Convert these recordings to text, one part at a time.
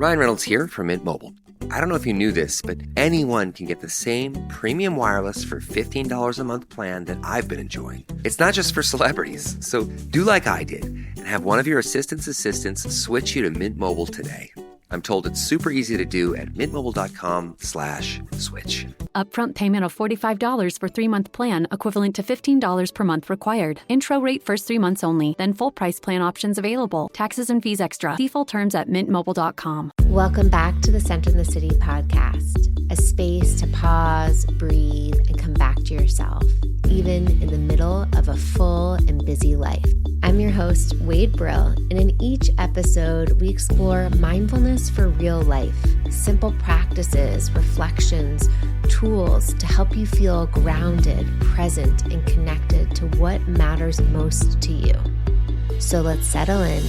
Ryan Reynolds here from Mint Mobile. I don't know if you knew this, but anyone can get the same premium wireless for $15 a month plan that I've been enjoying. It's not just for celebrities. So do like I did and have one of your assistants switch you to Mint Mobile today. I'm told it's super easy to do at mintmobile.com/switch. Upfront payment of $45 for 3-month plan, equivalent to $15 per month required. Intro rate first 3 months only, then full price plan options available. Taxes and fees extra. See full terms at mintmobile.com. Welcome back to the Center in the City podcast, a space to pause, breathe, and come back to yourself, even in the middle of a full and busy life. I'm your host, Wade Brill, and in each episode, we explore mindfulness for real life, simple practices, reflections, tools to help you feel grounded, present, and connected to what matters most to you. So let's settle in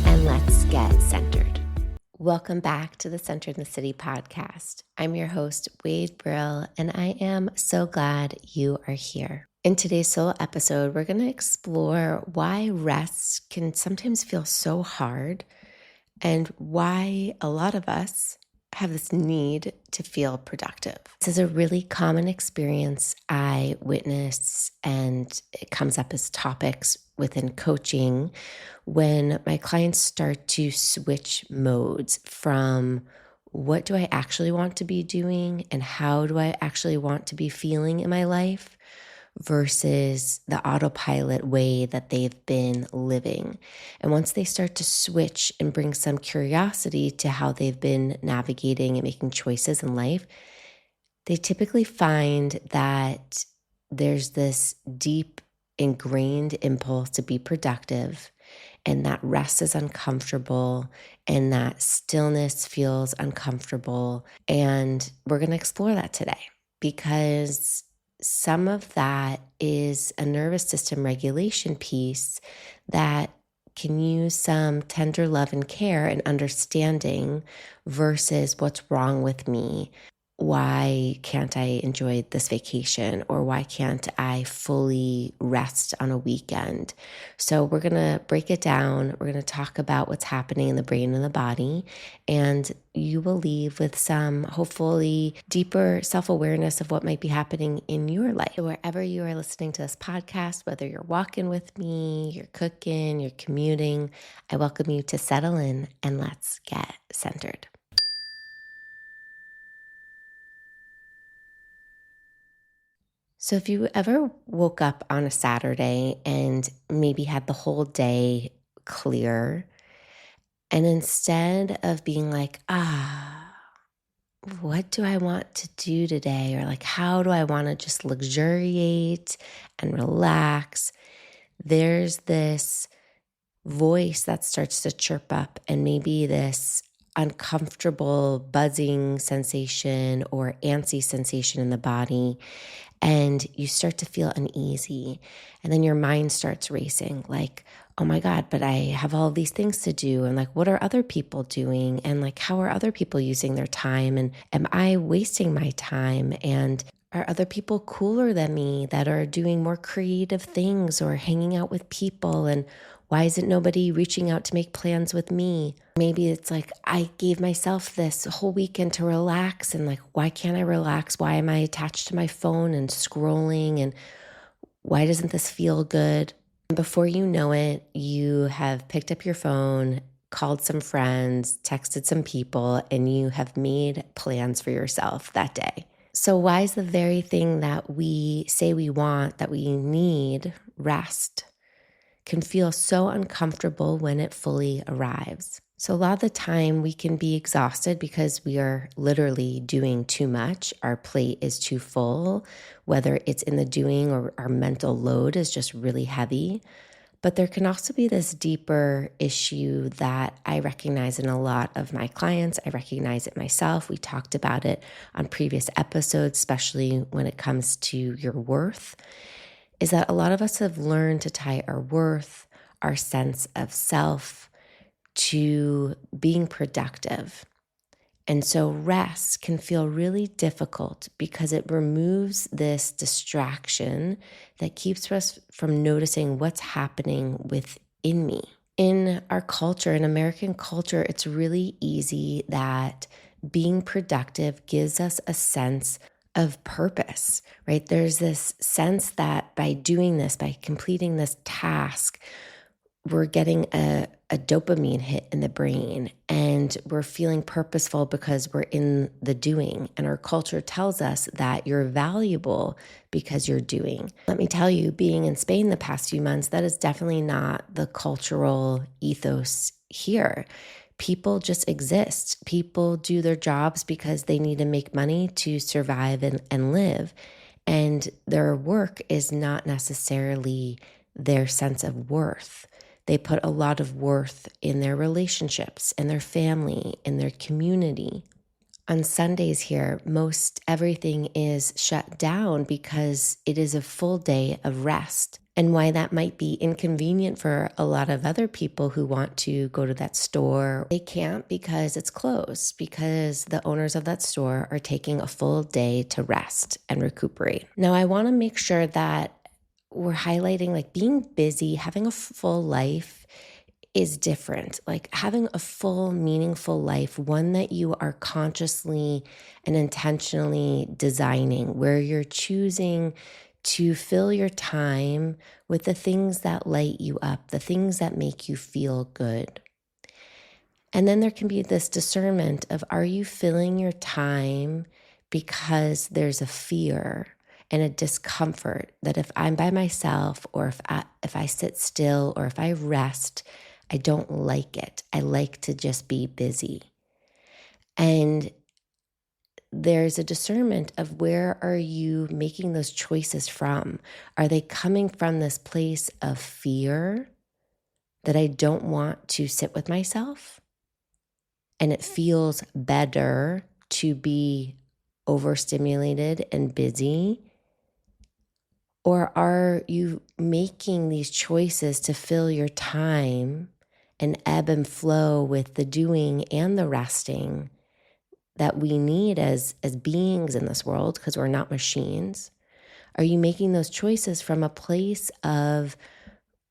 and let's get centered. Welcome back to the Center in the City podcast. I'm your host, Wade Brill, and I am so glad you are here. In today's solo episode, we're going to explore why rest can sometimes feel so hard and why a lot of us have this need to feel productive. This is a really common experience I witness, and it comes up as topics within coaching when my clients start to switch modes from what do I actually want to be doing and how do I actually want to be feeling in my life versus the autopilot way that they've been living. And once they start to switch and bring some curiosity to how they've been navigating and making choices in life, they typically find that there's this deep ingrained impulse to be productive, and that rest is uncomfortable and that stillness feels uncomfortable. And we're going to explore that today because some of that is a nervous system regulation piece that can use some tender love and care and understanding versus what's wrong with me. Why can't I enjoy this vacation? Or why can't I fully rest on a weekend? So we're going to break it down. We're going to talk about what's happening in the brain and the body. And you will leave with some hopefully deeper self-awareness of what might be happening in your life. So wherever you are listening to this podcast, whether you're walking with me, you're cooking, you're commuting, I welcome you to settle in and let's get centered. So if you ever woke up on a Saturday and maybe had the whole day clear, and instead of being like, what do I want to do today? Or like, how do I want to just luxuriate and relax? There's this voice that starts to chirp up, and maybe this uncomfortable buzzing sensation or antsy sensation in the body. And you start to feel uneasy. And then your mind starts racing like, oh my God, but I have all these things to do. And like, what are other people doing? And like, how are other people using their time? And am I wasting my time? And are other people cooler than me that are doing more creative things or hanging out with people? And why isn't nobody reaching out to make plans with me? Maybe it's like, I gave myself this whole weekend to relax, and like, why can't I relax? Why am I attached to my phone and scrolling? And why doesn't this feel good? And before you know it, you have picked up your phone, called some friends, texted some people, and you have made plans for yourself that day. So why is the very thing that we say we want, that we need, rest, can feel so uncomfortable when it fully arrives? So a lot of the time we can be exhausted because we are literally doing too much. Our plate is too full, whether it's in the doing or our mental load is just really heavy. But there can also be this deeper issue that I recognize in a lot of my clients. I recognize it myself. We talked about it on previous episodes, especially when it comes to your worth, is that a lot of us have learned to tie our worth, our sense of self, to being productive. And so rest can feel really difficult because it removes this distraction that keeps us from noticing what's happening within me. In our culture, in American culture, it's really easy that being productive gives us a sense of purpose, right? There's this sense that by doing this, by completing this task, we're getting a dopamine hit in the brain and we're feeling purposeful because we're in the doing. And our culture tells us that you're valuable because you're doing. Let me tell you, being in Spain the past few months, that is definitely not the cultural ethos here. People just exist. People do their jobs because they need to make money to survive and live. And their work is not necessarily their sense of worth. They put a lot of worth in their relationships, in their family, in their community. On Sundays here, most everything is shut down because it is a full day of rest. And why that might be inconvenient for a lot of other people who want to go to that store, they can't because it's closed, because the owners of that store are taking a full day to rest and recuperate. Now, I want to make sure that we're highlighting like being busy, having a full life is different. Like having a full, meaningful life, one that you are consciously and intentionally designing, where you're choosing to fill your time with the things that light you up, the things that make you feel good. And then there can be this discernment of, are you filling your time because there's a fear and a discomfort that if I'm by myself or if I sit still or if I rest, I don't like it. I like to just be busy. And there's a discernment of where are you making those choices from? Are they coming from this place of fear that I don't want to sit with myself? And it feels better to be overstimulated and busy? Or are you making these choices to fill your time and ebb and flow with the doing and the resting that we need as beings in this world, because we're not machines? Are you making those choices from a place of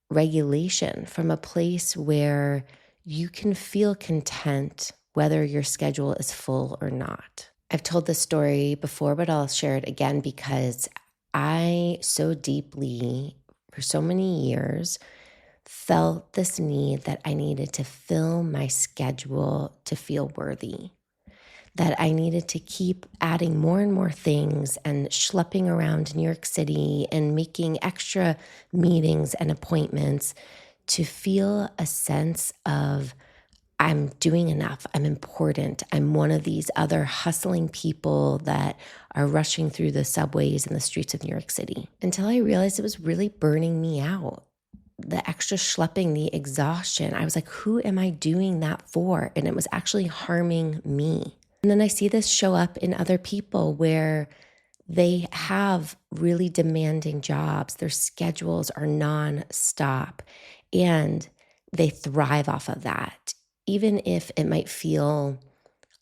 regulation, from a place where you can feel content whether your schedule is full or not? I've told this story before, but I'll share it again because I so deeply, for so many years, felt this need that I needed to fill my schedule to feel worthy, that I needed to keep adding more and more things and schlepping around New York City and making extra meetings and appointments to feel a sense of I'm doing enough, I'm important, I'm one of these other hustling people that are rushing through the subways and the streets of New York City, until I realized it was really burning me out. The extra schlepping, the exhaustion. I was like, who am I doing that for? And it was actually harming me. And then I see this show up in other people where they have really demanding jobs. Their schedules are nonstop and they thrive off of that. Even if it might feel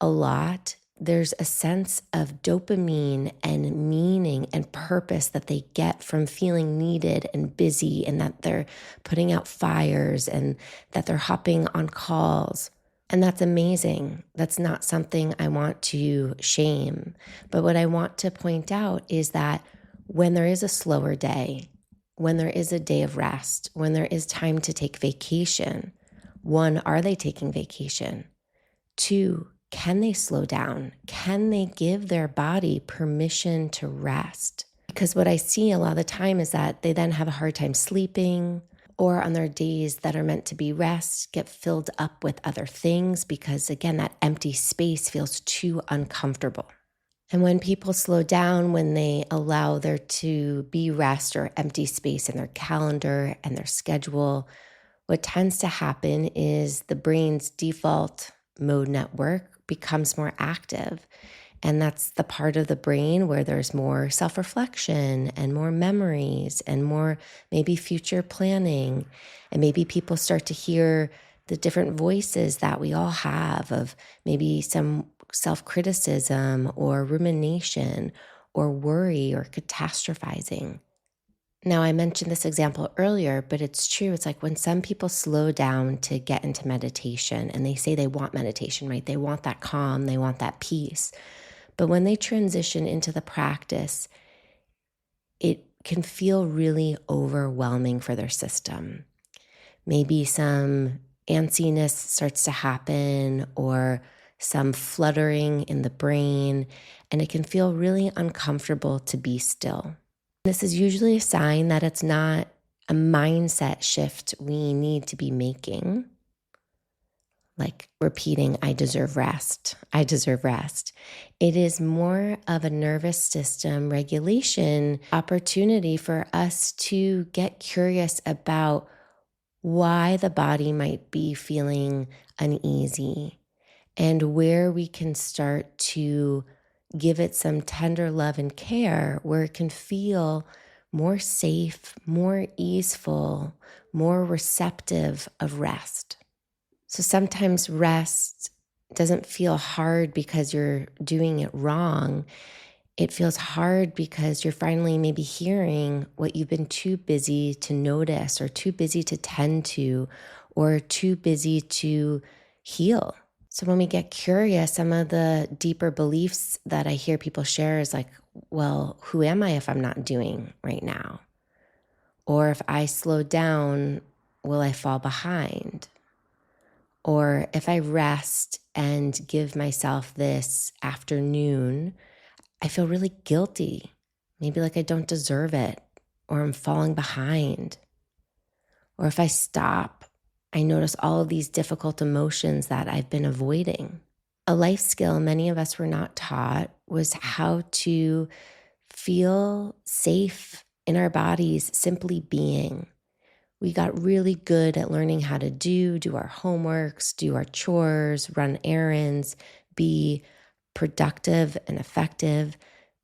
a lot, there's a sense of dopamine and meaning and purpose that they get from feeling needed and busy, and that they're putting out fires and that they're hopping on calls. And that's amazing. That's not something I want to shame. But what I want to point out is that when there is a slower day, when there is a day of rest, when there is time to take vacation, one, are they taking vacation? Two, can they slow down? Can they give their body permission to rest? Because what I see a lot of the time is that they then have a hard time sleeping, or on their days that are meant to be rest, get filled up with other things because, again, that empty space feels too uncomfortable. And when people slow down, when they allow there to be rest or empty space in their calendar and their schedule, what tends to happen is the brain's default mode network becomes more active. And that's the part of the brain where there's more self-reflection and more memories and more maybe future planning. And maybe people start to hear the different voices that we all have of maybe some self-criticism or rumination or worry or catastrophizing. Now, I mentioned this example earlier, but it's true. It's like when some people slow down to get into meditation and they say they want meditation, right? They want that calm, they want that peace. But when they transition into the practice, it can feel really overwhelming for their system. Maybe some antsiness starts to happen or some fluttering in the brain, and it can feel really uncomfortable to be still. This is usually a sign that it's not a mindset shift we need to be making, like repeating, I deserve rest, I deserve rest. It is more of a nervous system regulation opportunity for us to get curious about why the body might be feeling uneasy and where we can start to give it some tender love and care where it can feel more safe, more easeful, more receptive of rest. So sometimes rest doesn't feel hard because you're doing it wrong. It feels hard because you're finally maybe hearing what you've been too busy to notice or too busy to tend to or too busy to heal. So when we get curious, some of the deeper beliefs that I hear people share is like, well, who am I if I'm not doing right now? Or if I slow down, will I fall behind? Or if I rest and give myself this afternoon, I feel really guilty, maybe like I don't deserve it, or I'm falling behind. Or if I stop, I notice all of these difficult emotions that I've been avoiding. A life skill many of us were not taught was how to feel safe in our bodies simply being. We got really good at learning how to do our homeworks, do our chores, run errands, be productive and effective,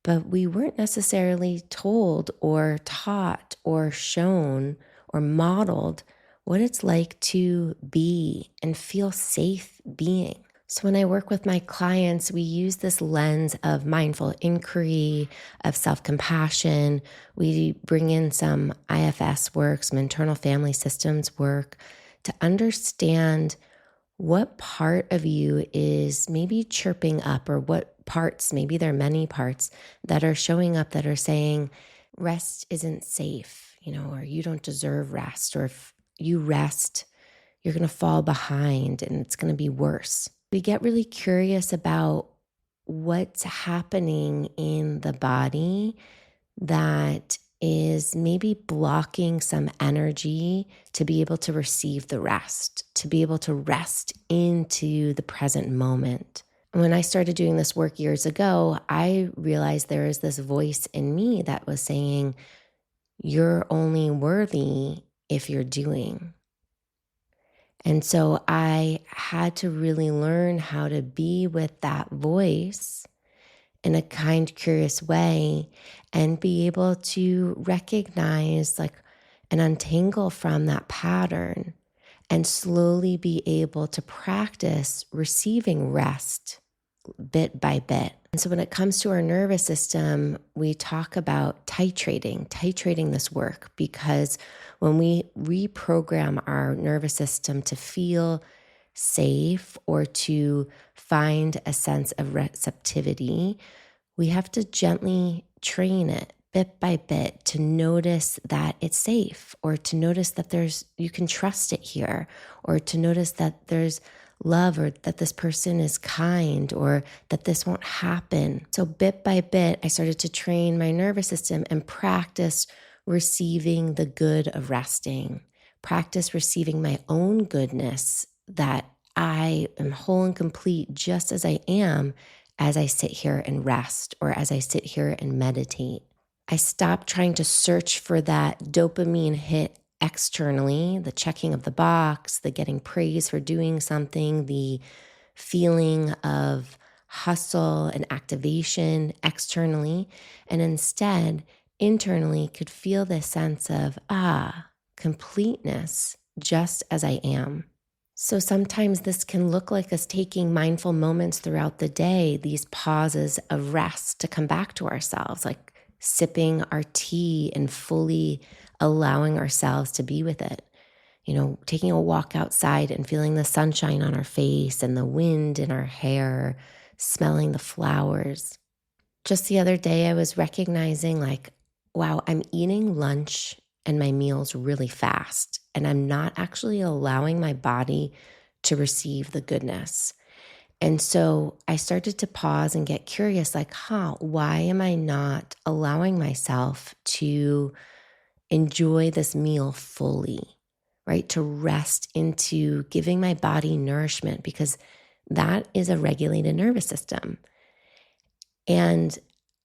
but we weren't necessarily told or taught or shown or modeled what it's like to be and feel safe being. So when I work with my clients, we use this lens of mindful inquiry, of self-compassion. We bring in some IFS work, some internal family systems work to understand what part of you is maybe chirping up, or what parts, maybe there are many parts that are showing up that are saying, rest isn't safe, or you don't deserve rest, or if you rest, you're going to fall behind and it's going to be worse. We get really curious about what's happening in the body that is maybe blocking some energy to be able to receive the rest, to be able to rest into the present moment. When I started doing this work years ago, I realized there is this voice in me that was saying, you're only worthy if you're doing. And so I had to really learn how to be with that voice in a kind, curious way and be able to recognize and untangle from that pattern and slowly be able to practice receiving rest bit by bit. And so when it comes to our nervous system, we talk about titrating this work, because when we reprogram our nervous system to feel safe or to find a sense of receptivity, we have to gently train it bit by bit to notice that it's safe, or to notice that you can trust it here, or to notice that there's love, or that this person is kind, or that this won't happen. So bit by bit, I started to train my nervous system and practice receiving the good of resting, practice receiving my own goodness, that I am whole and complete just as I am as I sit here and rest, or as I sit here and meditate. I stopped trying to search for that dopamine hit externally, the checking of the box, the getting praise for doing something, the feeling of hustle and activation externally, and instead internally could feel this sense of completeness just as I am. So sometimes this can look like us taking mindful moments throughout the day, these pauses of rest to come back to ourselves, like sipping our tea and fully allowing ourselves to be with it. Taking a walk outside and feeling the sunshine on our face and the wind in our hair, smelling the flowers. Just the other day, I was recognizing wow, I'm eating lunch and my meals really fast, and I'm not actually allowing my body to receive the goodness. And so I started to pause and get curious, why am I not allowing myself to enjoy this meal fully, right? To rest into giving my body nourishment, because that is a regulated nervous system. And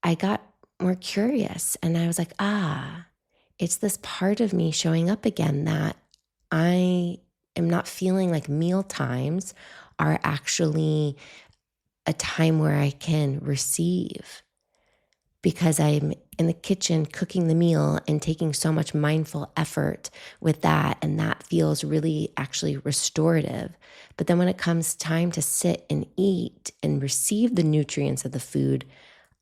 I got more curious and I was like, it's this part of me showing up again that I am not feeling like meal times are actually a time where I can receive, because I'm in the kitchen cooking the meal and taking so much mindful effort with that. And that feels really actually restorative. But then when it comes time to sit and eat and receive the nutrients of the food,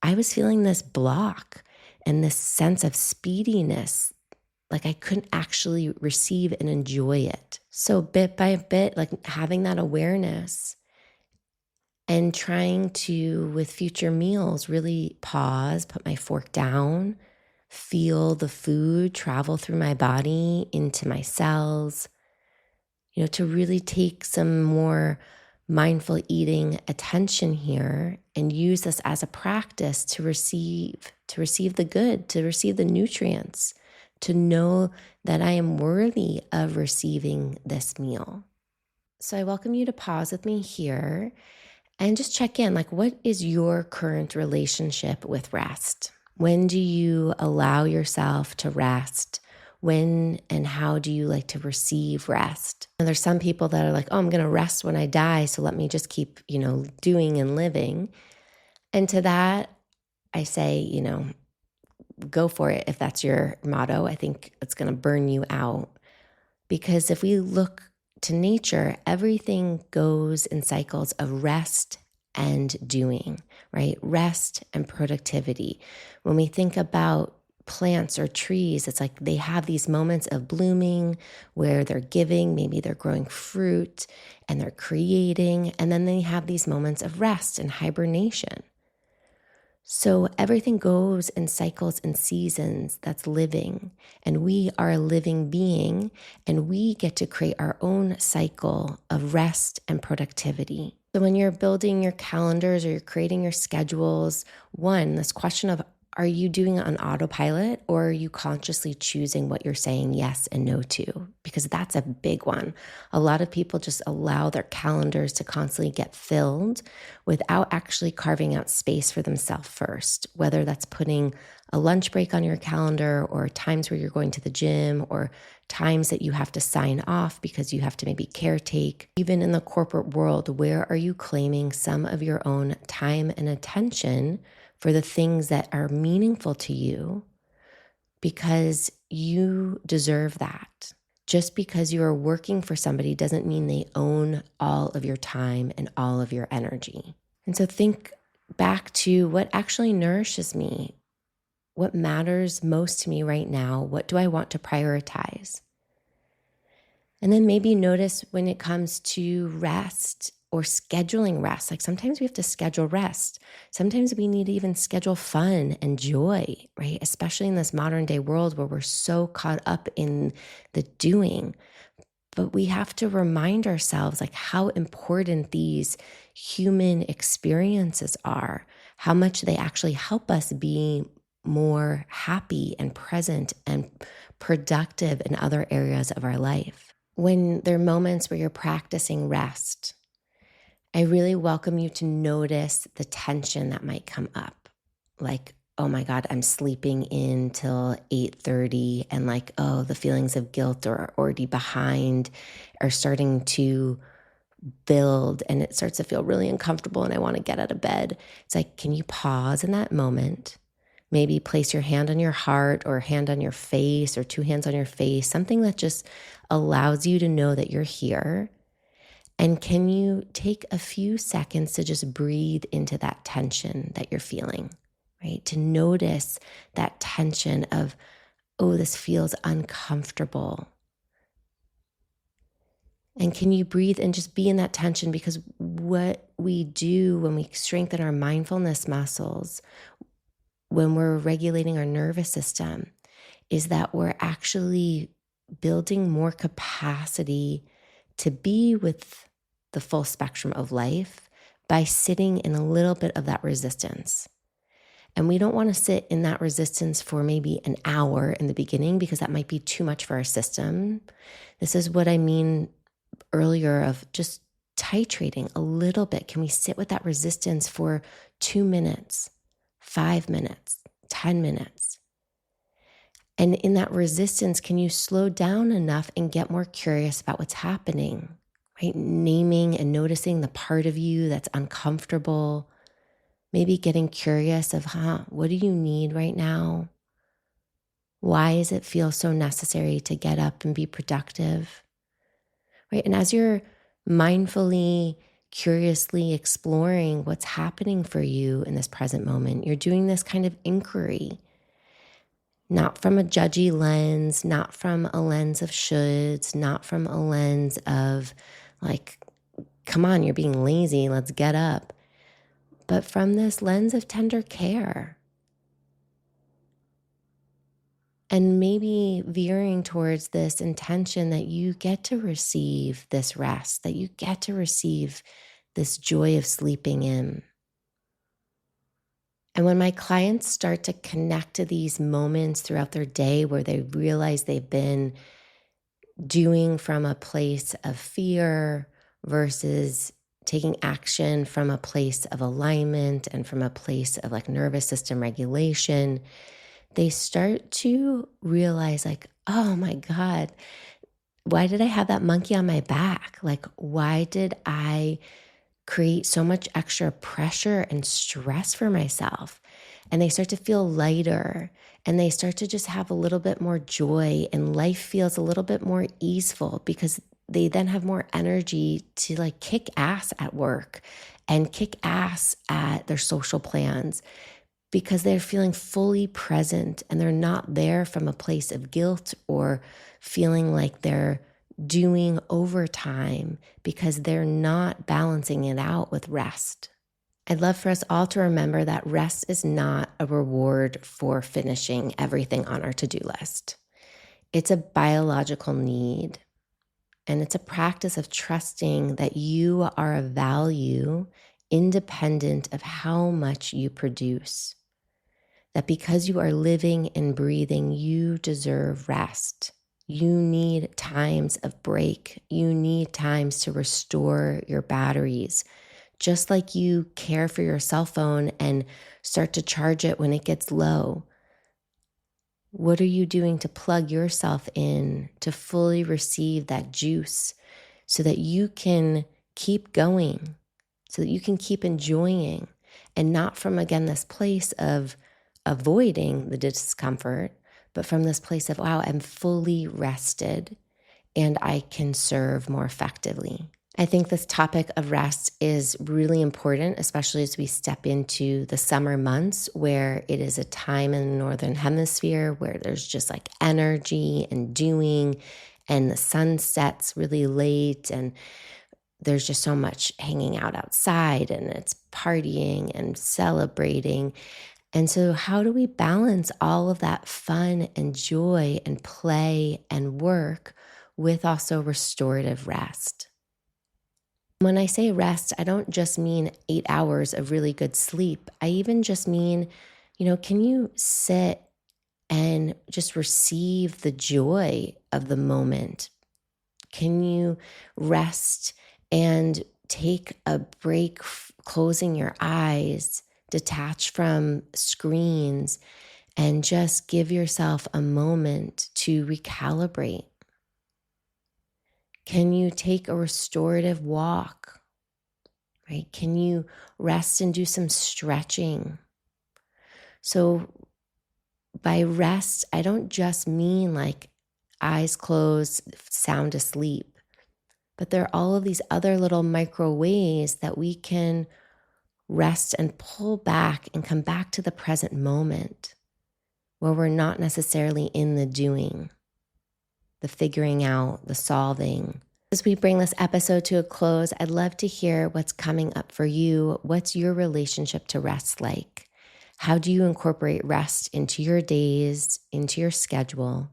I was feeling this block and this sense of speediness, like I couldn't actually receive and enjoy it. So bit by bit, having that awareness and trying to, with future meals, really pause, put my fork down, feel the food travel through my body into my cells, to really take some more mindful eating attention here and use this as a practice to receive the good, to receive the nutrients, to know that I am worthy of receiving this meal. So I welcome you to pause with me here and just check in, what is your current relationship with rest? When do you allow yourself to rest? When and how do you like to receive rest? And there's some people that are like, I'm going to rest when I die, so let me just keep, doing and living. And to that, I say, go for it if that's your motto. I think it's going to burn you out. Because if we look to nature, everything goes in cycles of rest and doing, right? Rest and productivity. When we think about plants or trees, it's like they have these moments of blooming where they're giving, maybe they're growing fruit and they're creating, and then they have these moments of rest and hibernation. So everything goes in cycles and seasons. That's living. And we are a living being, and we get to create our own cycle of rest and productivity. So when you're building your calendars or you're creating your schedules, this question of, are you doing it on autopilot, or are you consciously choosing what you're saying yes and no to? Because that's a big one. A lot of people just allow their calendars to constantly get filled without actually carving out space for themselves first, whether that's putting a lunch break on your calendar, or times where you're going to the gym, or times that you have to sign off because you have to maybe caretake. Even in the corporate world, where are you claiming some of your own time and attention for the things that are meaningful to you, because you deserve that. Just because you are working for somebody doesn't mean they own all of your time and all of your energy. And so think back to what actually nourishes me. What matters most to me right now? What do I want to prioritize? And then maybe notice when it comes to rest or scheduling rest. Sometimes we have to schedule rest. Sometimes we need to even schedule fun and joy, right? Especially in this modern day world where we're so caught up in the doing. But we have to remind ourselves how important these human experiences are, how much they actually help us be more happy and present and productive in other areas of our life. When there are moments where you're practicing rest, I really welcome you to notice the tension that might come up. Oh my God, I'm sleeping in till 8:30, and the feelings of guilt or already behind are starting to build, and it starts to feel really uncomfortable and I want to get out of bed. It's can you pause in that moment? Maybe place your hand on your heart, or a hand on your face, or two hands on your face, something that just allows you to know that you're here. And can you take a few seconds to just breathe into that tension that you're feeling? right? To notice that tension of, oh, this feels uncomfortable. And can you breathe and just be in that tension? Because what we do when we strengthen our mindfulness muscles, when we're regulating our nervous system, is that we're actually building more capacity to be with the full spectrum of life by sitting in a little bit of that resistance. And we don't want to sit in that resistance for maybe an hour in the beginning because that might be too much for our system. This is what I mean earlier of just titrating a little bit. Can we sit with that resistance for 2 minutes, 5 minutes, 10 minutes? And in that resistance, can you slow down enough and get more curious about what's happening, right? Naming and noticing the part of you that's uncomfortable. Maybe getting curious of, what do you need right now? Why does it feel so necessary to get up and be productive? Right? And as you're mindfully, curiously exploring what's happening for you in this present moment, you're doing this kind of inquiry, not from a judgy lens, not from a lens of shoulds, not from a lens of like, come on, you're being lazy, let's get up, but from this lens of tender care. And maybe veering towards this intention that you get to receive this rest, that you get to receive this joy of sleeping in. And when my clients start to connect to these moments throughout their day where they realize they've been doing from a place of fear versus taking action from a place of alignment and from a place of like nervous system regulation, they start to realize like, oh my God, why did I have that monkey on my back? Like, why did I create so much extra pressure and stress for myself? And they start to feel lighter and they start to just have a little bit more joy and life feels a little bit more easeful because they then have more energy to like kick ass at work and kick ass at their social plans, because they're feeling fully present and they're not there from a place of guilt or feeling like they're doing overtime because they're not balancing it out with rest. I'd love for us all to remember that rest is not a reward for finishing everything on our to-do list. It's a biological need, and it's a practice of trusting that you are of value independent of how much you produce. That because you are living and breathing, you deserve rest. You need times of break. You need times to restore your batteries. Just like you care for your cell phone and start to charge it when it gets low. What are you doing to plug yourself in to fully receive that juice so that you can keep going, so that you can keep enjoying, and not from, again, this place of avoiding the discomfort, but from this place of, wow, I'm fully rested and I can serve more effectively. I think this topic of rest is really important, especially as we step into the summer months where it is a time in the Northern Hemisphere where there's just like energy and doing, and the sun sets really late and there's just so much hanging out outside and it's partying and celebrating. And so how do we balance all of that fun and joy and play and work with also restorative rest? When I say rest, I don't just mean 8 hours of really good sleep. I even just mean, can you sit and just receive the joy of the moment? Can you rest and take a break, closing your eyes, detach from screens, and just give yourself a moment to recalibrate? Can you take a restorative walk, right? Can you rest and do some stretching? So by rest, I don't just mean like eyes closed, sound asleep, but there are all of these other little micro ways that we can rest and pull back and come back to the present moment where we're not necessarily in the doing, the figuring out, the solving. As we bring this episode to a close, I'd love to hear what's coming up for you. What's your relationship to rest like? How do you incorporate rest into your days, into your schedule?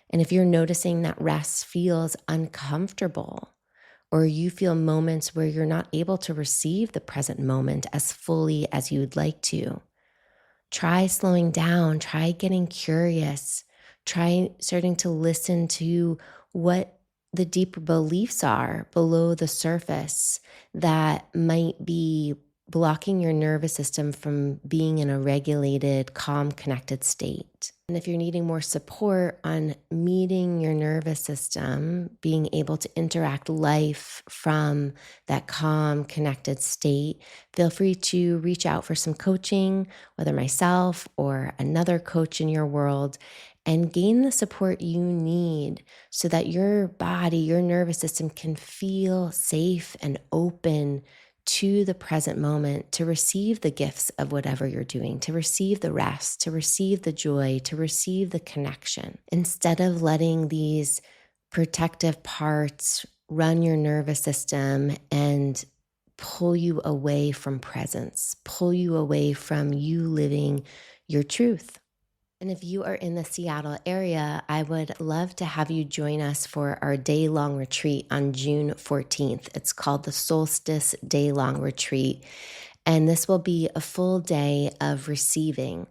And if you're noticing that rest feels uncomfortable, or you feel moments where you're not able to receive the present moment as fully as you would like to, try slowing down, try getting curious, try starting to listen to what the deeper beliefs are below the surface that might be blocking your nervous system from being in a regulated, calm, connected state. And if you're needing more support on meeting your nervous system, being able to interact life from that calm, connected state, feel free to reach out for some coaching, whether myself or another coach in your world, and gain the support you need so that your body, your nervous system can feel safe and open to the present moment, to receive the gifts of whatever you're doing, to receive the rest, to receive the joy, to receive the connection. Instead of letting these protective parts run your nervous system and pull you away from presence, pull you away from you living your truth. And if you are in the Seattle area, I would love to have you join us for our day-long retreat on June 14th. It's called the Solstice Day-Long Retreat. And this will be a full day of receiving,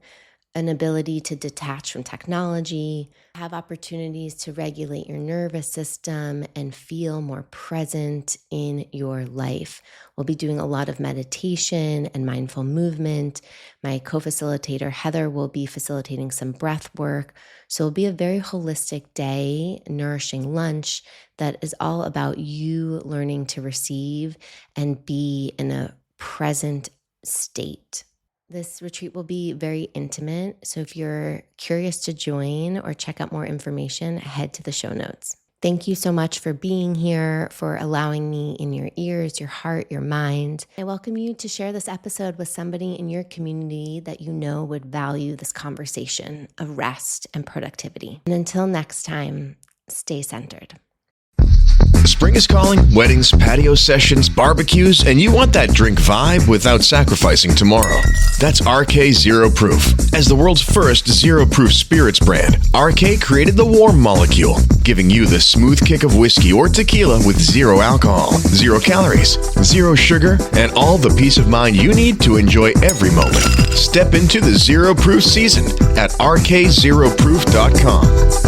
an ability to detach from technology, have opportunities to regulate your nervous system and feel more present in your life. We'll be doing a lot of meditation and mindful movement. My co-facilitator, Heather, will be facilitating some breath work. So it'll be a very holistic day, nourishing lunch that is all about you learning to receive and be in a present state. This retreat will be very intimate, so if you're curious to join or check out more information, head to the show notes. Thank you so much for being here, for allowing me in your ears, your heart, your mind. I welcome you to share this episode with somebody in your community that you know would value this conversation of rest and productivity. And until next time, stay centered. Spring is calling, weddings, patio sessions, barbecues, and you want that drink vibe without sacrificing tomorrow. That's RK Zero Proof. As the world's first zero-proof spirits brand, RK created the warm molecule, giving you the smooth kick of whiskey or tequila with zero alcohol, 0 calories, 0 sugar, and all the peace of mind you need to enjoy every moment. Step into the zero-proof season at rkzeroproof.com.